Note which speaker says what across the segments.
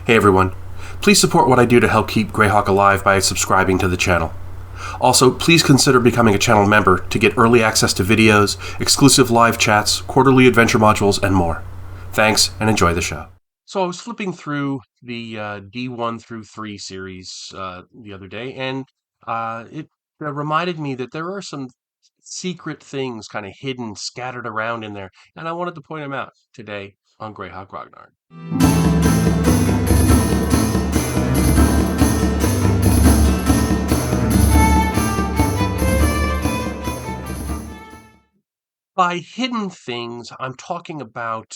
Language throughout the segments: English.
Speaker 1: Hey everyone. Please support what I do to help keep Greyhawk alive by subscribing to the channel. Also, please consider becoming a channel member to get early access to videos, exclusive live chats, quarterly adventure modules, and more. Thanks, and enjoy the show. So I was flipping through the D1-3 series the other day, and it reminded me that there are some secret things kind of hidden, scattered around in there, and I wanted to point them out today on Greyhawk Ragnar. By hidden things, I'm talking about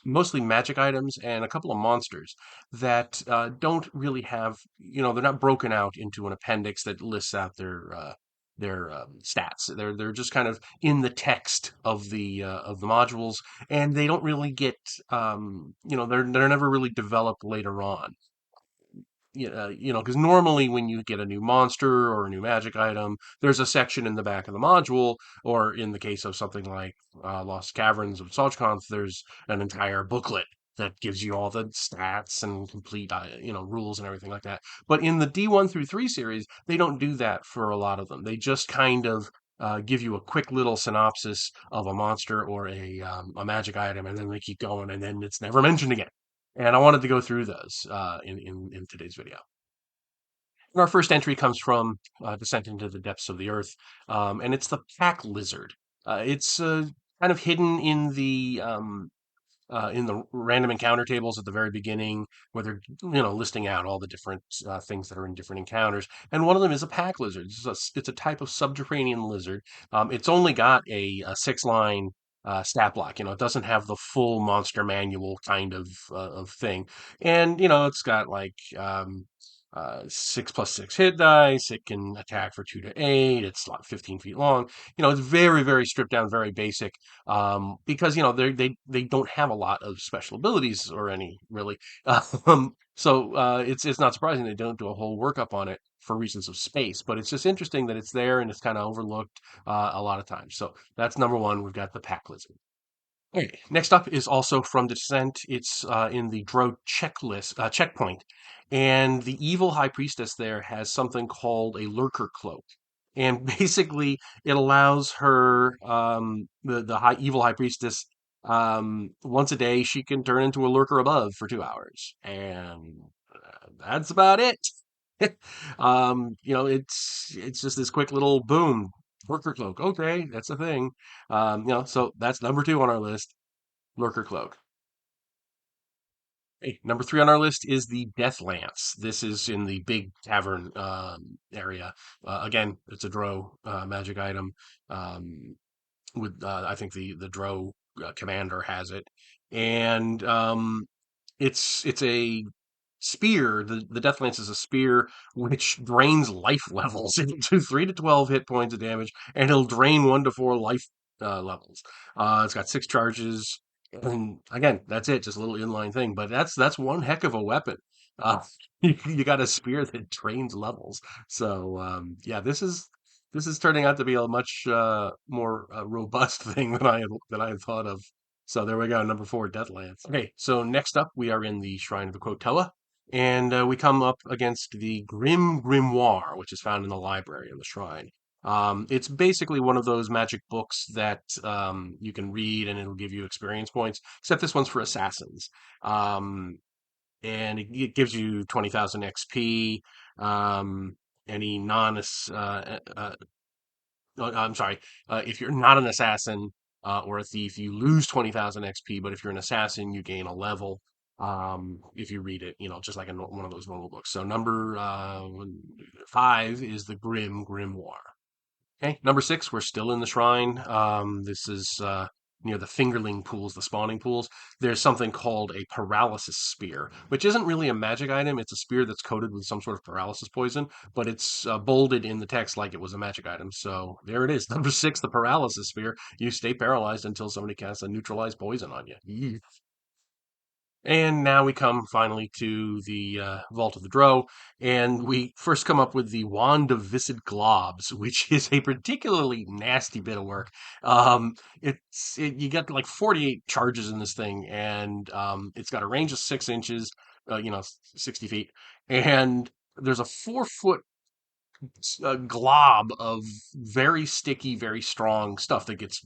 Speaker 1: mostly magic items and a couple of monsters that don't really have, they're not broken out into an appendix that lists out their stats. They're just kind of in the text of the modules, and they don't really get, they're never really developed later on. Because normally when you get a new monster or a new magic item, there's a section in the back of the module, or in the case of something like Lost Caverns of Solchkonth, there's an entire booklet that gives you all the stats and complete, rules and everything like that. But in the D1-3 series, they don't do that for a lot of them. They just kind of give you a quick little synopsis of a monster or a magic item, and then they keep going, and then it's never mentioned again. And I wanted to go through those in today's video. And our first entry comes from Descent into the Depths of the Earth, and it's the pack lizard. It's kind of hidden in the random encounter tables at the very beginning, where they're listing out all the different things that are in different encounters. And one of them is a pack lizard. It's a type of subterranean lizard. It's only got a 6-line stat block. It doesn't have the full monster manual kind of thing, and it's got like 6+6 hit dice. It can attack for 2 to 8. It's like 15 feet long. It's very, very stripped down, very basic. Because they don't have a lot of special abilities or any really. So it's not surprising they don't do a whole workup on it for reasons of space. But it's just interesting that it's there and it's kind of overlooked a lot of times. So that's number one. We've got the pack lizard. Okay, next up is also from Descent. It's in the Drow checkpoint, and the evil high priestess there has something called a lurker cloak, and basically it allows her, the evil high priestess, once a day she can turn into a lurker above for 2 hours, and that's about it. It's just this quick little boom. Lurker cloak. Okay, that's a thing. So that's number two on our list. Lurker cloak. Hey, number three on our list is the Death Lance. This is in the big tavern area. Again, it's a Drow magic item. With I think the Drow commander has it, and it's a spear. The Death Lance is a spear which drains life levels into 3 to 12 hit points of damage, and it'll drain 1 to 4 life levels. It's got 6 charges, and again, that's it. Just a little inline thing, but that's one heck of a weapon. Uh, you got a spear that drains levels. So yeah, this is turning out to be a much more robust thing than I had thought of. So there we go, number four, Deathlands. Okay, so next up we are in the Shrine of the Kuo-Toa, and we come up against the Grim Grimoire, which is found in the library of the shrine. It's basically one of those magic books that you can read and it'll give you experience points, except this one's for assassins. And it gives you 20,000 XP. Any non no, I'm sorry. If you're not an assassin or a thief, you lose 20,000 XP. But if you're an assassin, you gain a level. If you read it, just like one of those normal books. So number 5 is the Grimoire. Okay, number 6, we're still in the shrine. This is near the fingerling pools, the spawning pools. There's something called a paralysis spear, which isn't really a magic item. It's a spear that's coated with some sort of paralysis poison, but it's bolded in the text like it was a magic item. So there it is. Number 6, the paralysis spear. You stay paralyzed until somebody casts a neutralized poison on you. Yee. And now we come finally to the Vault of the Drow, and we first come up with the Wand of Viscid Globs, which is a particularly nasty bit of work. You get like 48 charges in this thing, and it's got a range of 6 inches. 60 feet, and there's a 4 foot glob of very sticky, very strong stuff that gets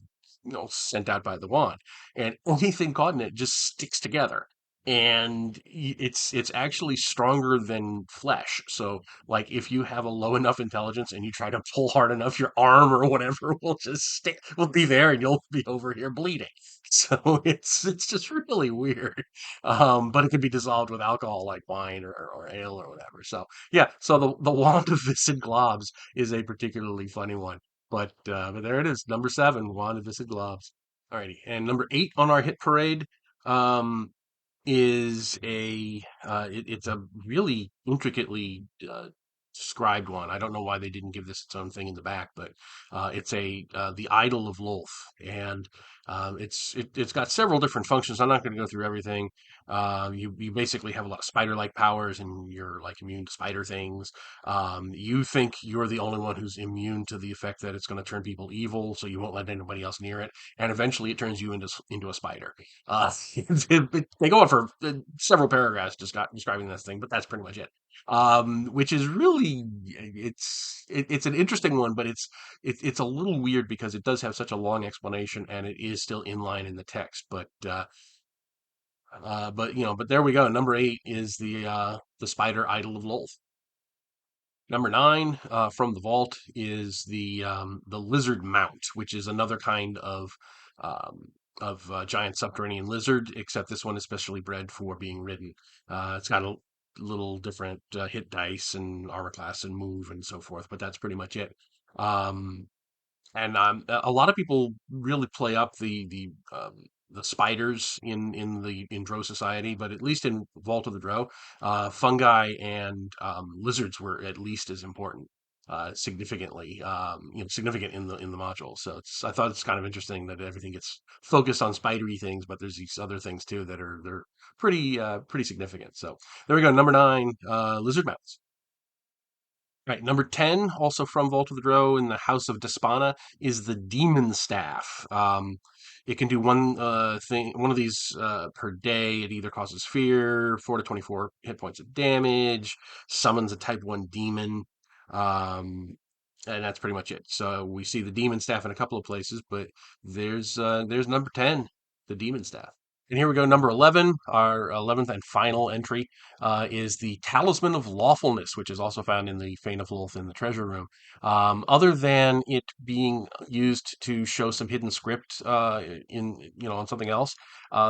Speaker 1: sent out by the wand, and anything caught in it just sticks together. And it's actually stronger than flesh. So, like, if you have a low enough intelligence and you try to pull hard enough, your arm or whatever will just stick, will be there, and you'll be over here bleeding. So it's just really weird. But it can be dissolved with alcohol like wine or ale or whatever. So yeah, so the wand of viscid globs is a particularly funny one. But there it is, number 7, wand of viscid globs. Alrighty, and number 8 on our hit parade um, is it's a really intricately described one. I don't know why they didn't give this its own thing in the back, but it's the Idol of Lolth, and it's got several different functions. I'm not going to go through everything. You basically have a lot of spider-like powers, and you're like immune to spider things. You think you're the only one who's immune to the effect that it's going to turn people evil, so you won't let anybody else near it, and eventually it turns you into a spider. They go on for several paragraphs just describing this thing, but that's pretty much it. Which is really it's an interesting one, but it's a little weird because it does have such a long explanation and it is still inline in the text. But there we go. Number 8 is the spider idol of Lolth. Number 9 from the vault is the lizard mount, which is another kind of giant subterranean lizard, except this one is specially bred for being ridden. It's got a little different hit dice and armor class and move and so forth, but that's pretty much it. Um, and a lot of people really play up the spiders in Drow society, but at least in Vault of the Drow, fungi and lizards were at least as important, significantly, significant in the module. So I thought it's kind of interesting that everything gets focused on spidery things, but there's these other things too that they're pretty significant. So there we go. Number 9, lizard mounts. Right, number 10, also from Vault of the Drow in the House of Despana, is the Demon Staff. It can do one of these per day. It either causes fear, 4 to 24 hit points of damage, summons a type 1 demon, um, and that's pretty much it. So we see the Demon Staff in a couple of places, but there's number 10, the Demon Staff. And here we go, number 11, our 11th and final entry is the Talisman of Lawfulness, which is also found in the Fane of Lolth in the Treasure Room. Other than it being used to show some hidden script on something else,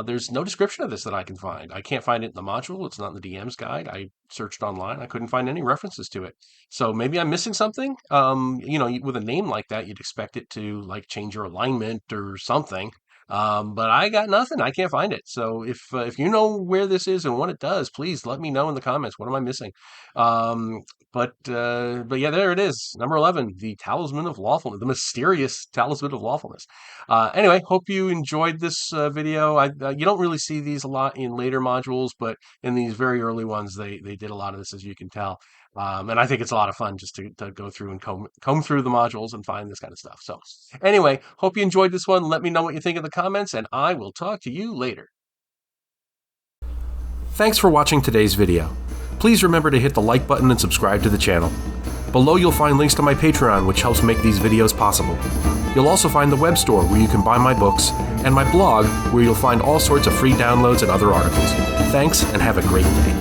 Speaker 1: there's no description of this that I can find. I can't find it in the module. It's not in the DM's guide. I searched online. I couldn't find any references to it. So maybe I'm missing something. With a name like that, you'd expect it to like change your alignment or something. But I got nothing. I can't find it. So if you know where this is and what it does, please let me know in the comments. What am I missing? Um, but yeah, there it is. Number 11, the Talisman of Lawfulness, the mysterious Talisman of Lawfulness. Anyway, hope you enjoyed this video. You don't really see these a lot in later modules, but in these very early ones, they did a lot of this, as you can tell. And I think it's a lot of fun just to go through and comb through the modules and find this kind of stuff. So anyway, hope you enjoyed this one. Let me know what you think in the comments, and I will talk to you later.
Speaker 2: Thanks for watching today's video. Please remember to hit the like button and subscribe to the channel. Below you'll find links to my Patreon, which helps make these videos possible. You'll also find the web store where you can buy my books, and my blog where you'll find all sorts of free downloads and other articles. Thanks, and have a great day.